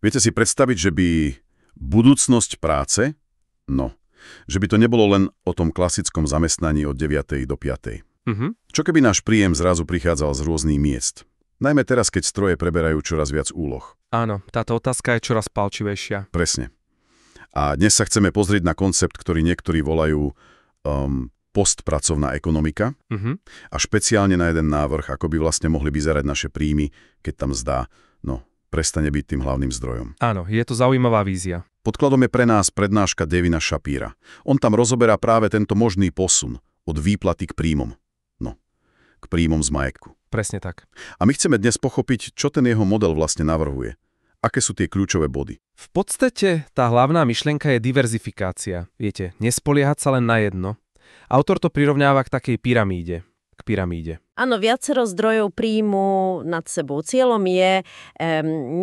Viete si predstaviť, že by budúcnosť práce, že by to nebolo len o tom klasickom zamestnaní od 9. do 5. Čo keby náš príjem zrazu prichádzal z rôznych miest? Najmä teraz, keď stroje preberajú čoraz viac úloh. Áno, táto otázka je čoraz palčivejšia. Presne. A dnes sa chceme pozrieť na koncept, ktorý niektorí volajú postpracovná ekonomika a špeciálne na jeden návrh, ako by vlastne mohli vyzerať naše príjmy, keď tam mzda, prestane byť tým hlavným zdrojom. Áno, je to zaujímavá vízia. Podkladom je pre nás prednáška Davina Shapira. On tam rozoberá práve tento možný posun od výplaty k príjmom. K príjmom z majetku. Presne tak. A my chceme dnes pochopiť, čo ten jeho model vlastne navrhuje. Aké sú tie kľúčové body? V podstate tá hlavná myšlienka je diverzifikácia. Viete, nespoliehať sa len na jedno. Autor to prirovnáva k takej pyramíde. Áno, viacero zdrojov príjmu nad sebou. Cieľom je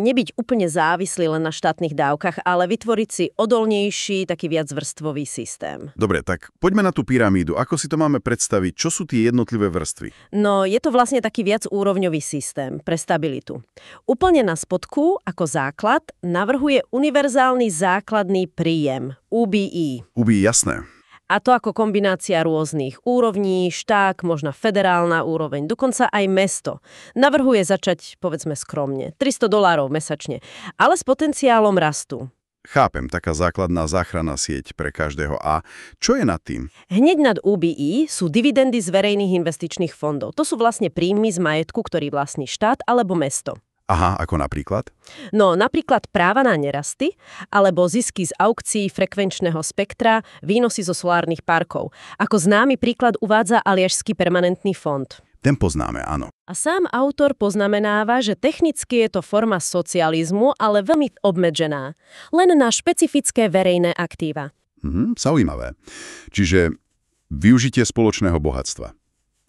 nebyť úplne závislý len na štátnych dávkach, ale vytvoriť si odolnejší, taký viacvrstvový systém. Dobre, tak poďme na tú pyramídu. Ako si to máme predstaviť? Čo sú tie jednotlivé vrstvy? No, je to vlastne taký viacúrovňový systém pre stabilitu. Úplne na spodku, ako základ, navrhuje univerzálny základný príjem, UBI. UBI, jasné. A to ako kombinácia rôznych úrovní, štát, možno federálna úroveň, dokonca aj mesto. Navrhuje začať, povedzme skromne, $300 mesačne, ale s potenciálom rastu. Chápem, taká základná záchranná sieť pre každého. A čo je nad tým? Hneď nad UBI sú dividendy z verejných investičných fondov. To sú vlastne príjmy z majetku, ktorý vlastní štát alebo mesto. Aha, ako napríklad? No, napríklad práva na nerasty, alebo zisky z aukcií frekvenčného spektra, výnosy zo solárnych parkov. Ako známy príklad uvádza Aljašský permanentný fond. Ten poznáme, áno. A sám autor poznamenáva, že technicky je to forma socializmu, ale veľmi obmedzená. Len na špecifické verejné aktíva. Zaujímavé. Čiže využitie spoločného bohatstva.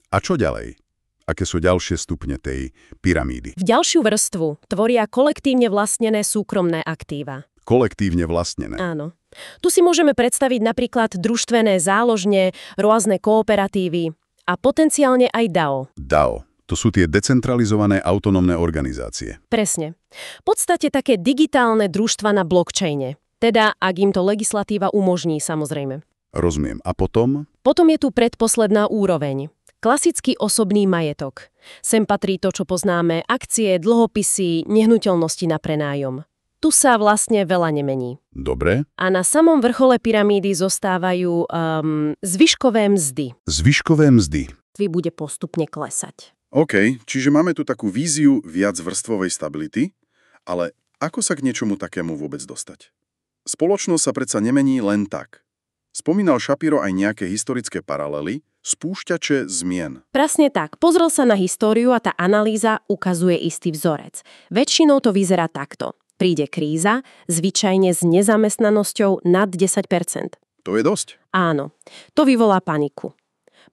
A čo ďalej? Aké sú ďalšie stupne tej pyramídy? V ďalšiu vrstvu tvoria kolektívne vlastnené súkromné aktíva. Kolektívne vlastnené. Áno. Tu si môžeme predstaviť napríklad družstvené záložne, rôzne kooperatívy a potenciálne aj DAO. DAO. To sú tie decentralizované autonómne organizácie. Presne. V podstate také digitálne družstva na blockchaine. Teda, ak im to legislatíva umožní, samozrejme. Rozumiem. A potom? Potom je tu predposledná úroveň. Klasický osobný majetok. Sem patrí to, čo poznáme, akcie, dlhopisy, nehnuteľnosti na prenájom. Tu sa vlastne veľa nemení. Dobre. A na samom vrchole pyramídy zostávajú zvyškové mzdy. Zvyškové mzdy. Bude postupne klesať. OK, čiže máme tu takú víziu viacvrstvovej stability, ale ako sa k niečomu takému vôbec dostať? Spoločnosť sa predsa nemení len tak. Spomínal Shapiro aj nejaké historické paralely, spúšťače zmien. Presne tak. Pozrel sa na históriu a tá analýza ukazuje istý vzorec. Väčšinou to vyzerá takto. Príde kríza, zvyčajne s nezamestnanosťou nad 10%. To je dosť. Áno. To vyvolá paniku.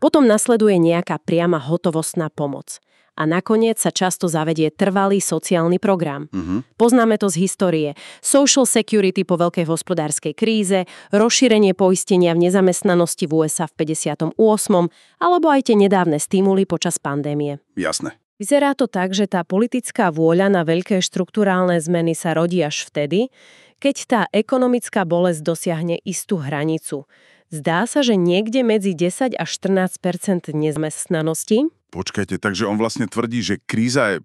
Potom nasleduje nejaká priama hotovostná pomoc. A nakoniec sa často zavedie trvalý sociálny program. Poznáme to z histórie. Social security po veľkej hospodárskej kríze, rozšírenie poistenia v nezamestnanosti v USA v 58. alebo aj tie nedávne stimuly počas pandémie. Jasné. Vyzerá to tak, že tá politická vôľa na veľké štrukturálne zmeny sa rodí až vtedy, keď tá ekonomická bolesť dosiahne istú hranicu. Zdá sa, že niekde medzi 10 až 14% nezamestnanosti. Počkajte, takže on vlastne tvrdí, že kríza je,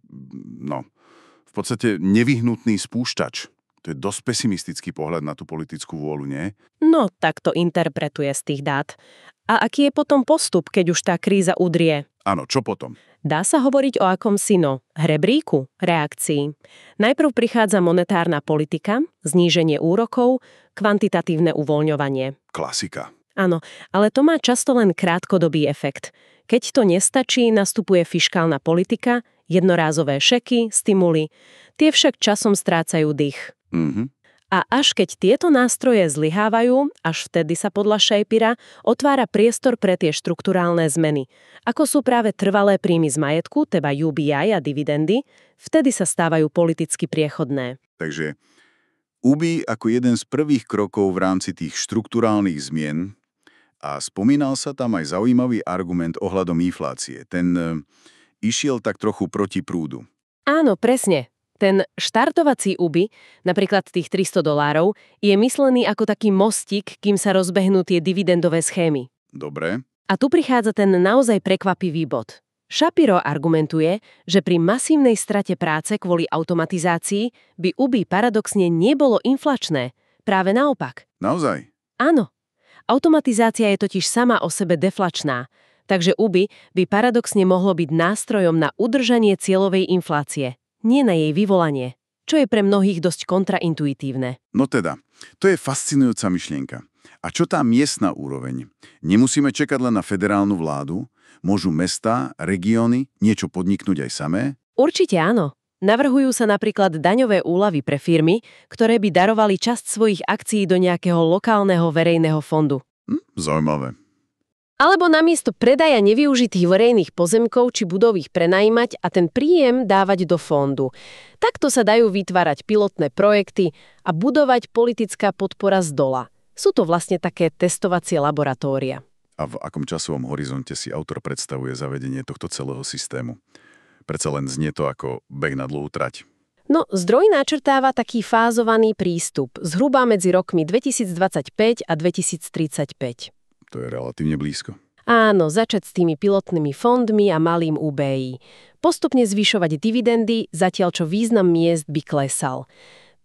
v podstate nevyhnutný spúšťač. To je dosť pesimistický pohľad na tú politickú vôľu, nie? No, tak to interpretuje z tých dát. A aký je potom postup, keď už tá kríza udrie? Áno, čo potom? Dá sa hovoriť o akomsi hrebríku reakcií. Najprv prichádza monetárna politika, zníženie úrokov, kvantitatívne uvoľňovanie. Klasika. Áno, ale to má často len krátkodobý efekt. Keď to nestačí, nastupuje fiškálna politika, jednorázové šeky, stimuly. Tie však časom strácajú dých. A až keď tieto nástroje zlyhávajú, až vtedy sa podľa Shapira otvára priestor pre tie štrukturálne zmeny. Ako sú práve trvalé príjmy z majetku, teda UBI a dividendy, vtedy sa stávajú politicky priechodné. Takže UBI ako jeden z prvých krokov v rámci tých štrukturálnych zmien a spomínal sa tam aj zaujímavý argument ohľadom inflácie. Ten išiel tak trochu proti prúdu. Áno, presne. Ten štartovací UBI, napríklad tých $300, je myslený ako taký mostík, kým sa rozbehnú tie dividendové schémy. Dobre. A tu prichádza ten naozaj prekvapivý bod. Shapiro argumentuje, že pri masívnej strate práce kvôli automatizácii by UBI paradoxne nebolo inflačné. Práve naopak. Naozaj? Áno. Automatizácia je totiž sama o sebe deflačná, takže UBI by paradoxne mohlo byť nástrojom na udržanie cieľovej inflácie, nie na jej vyvolanie, čo je pre mnohých dosť kontraintuitívne. No teda, to je fascinujúca myšlienka. A čo tá miestna úroveň? Nemusíme čakať len na federálnu vládu? Môžu mestá, regióny niečo podniknúť aj samé? Určite áno. Navrhujú sa napríklad daňové úľavy pre firmy, ktoré by darovali časť svojich akcií do nejakého lokálneho verejného fondu. Zaujímavé. Alebo namiesto predaja nevyužitých verejných pozemkov či budov ich prenajímať a ten príjem dávať do fondu. Takto sa dajú vytvárať pilotné projekty a budovať politická podpora zdola. Sú to vlastne také testovacie laboratória. A v akom časovom horizonte si autor predstavuje zavedenie tohto celého systému? Predsa len znie to ako beh na dlhú trať. No, zdroj načrtáva taký fázovaný prístup, zhruba medzi rokmi 2025 a 2035. To je relatívne blízko. Áno, začať s tými pilotnými fondmi a malým UBI. Postupne zvyšovať dividendy, zatiaľ čo význam miest by klesal.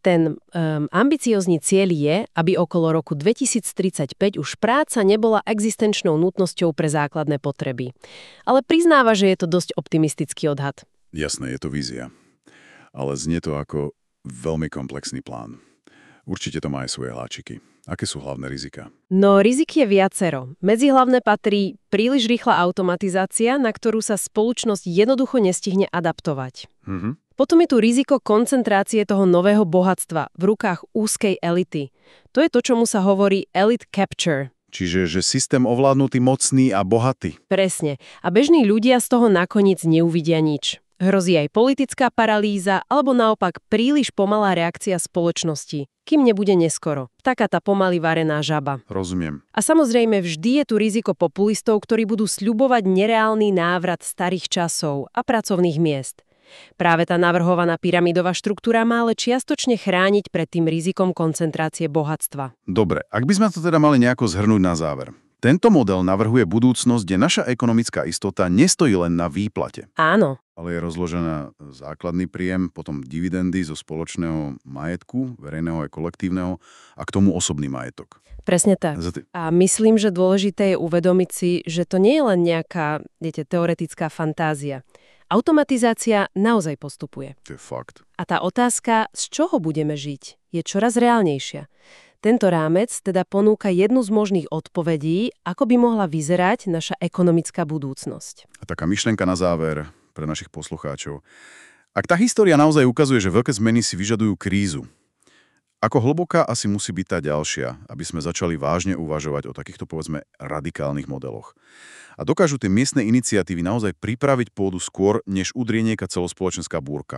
Ten ambiciózny cieľ je, aby okolo roku 2035 už práca nebola existenčnou nutnosťou pre základné potreby. Ale priznáva, že je to dosť optimistický odhad. Jasné, je to vízia. Ale znie to ako veľmi komplexný plán. Určite to má aj svoje hláčiky. Aké sú hlavné rizika? No, rizik je viacero. Medzi hlavné patrí príliš rýchla automatizácia, na ktorú sa spoločnosť jednoducho nestihne adaptovať. Potom je tu riziko koncentrácie toho nového bohatstva v rukách úzkej elity. To je to, čomu sa hovorí elite capture. Čiže že systém ovládnutý mocný a bohatý. Presne. A bežní ľudia z toho nakoniec neuvidia nič. Hrozí aj politická paralýza alebo naopak príliš pomalá reakcia spoločnosti, kým nebude neskoro. Taká tá pomaly varená žaba. Rozumiem. A samozrejme vždy je tu riziko populistov, ktorí budú sľubovať nereálny návrat starých časov a pracovných miest. Práve tá navrhovaná pyramidová štruktúra má ale čiastočne chrániť pred tým rizikom koncentrácie bohatstva. Dobre, ak by sme to teda mali nejako zhrnúť na záver. Tento model navrhuje budúcnosť, kde naša ekonomická istota nestojí len na výplate. Áno. Ale je rozložená základný príjem, potom dividendy zo spoločného majetku, verejného aj kolektívneho, a k tomu osobný majetok. Presne tak. A myslím, že dôležité je uvedomiť si, že to nie je len nejaká, teoretická fantázia. Automatizácia naozaj postupuje. To je fakt. A tá otázka, z čoho budeme žiť, je čoraz reálnejšia. Tento rámec teda ponúka jednu z možných odpovedí, ako by mohla vyzerať naša ekonomická budúcnosť. A taká myšlienka na záver pre našich poslucháčov. Ak tá história naozaj ukazuje, že veľké zmeny si vyžadujú krízu, ako hlboká asi musí byť tá ďalšia, aby sme začali vážne uvažovať o takýchto, povedzme, radikálnych modeloch. A dokážu tie miestne iniciatívy naozaj pripraviť pôdu skôr, než udrie nejaká celospoločenská búrka.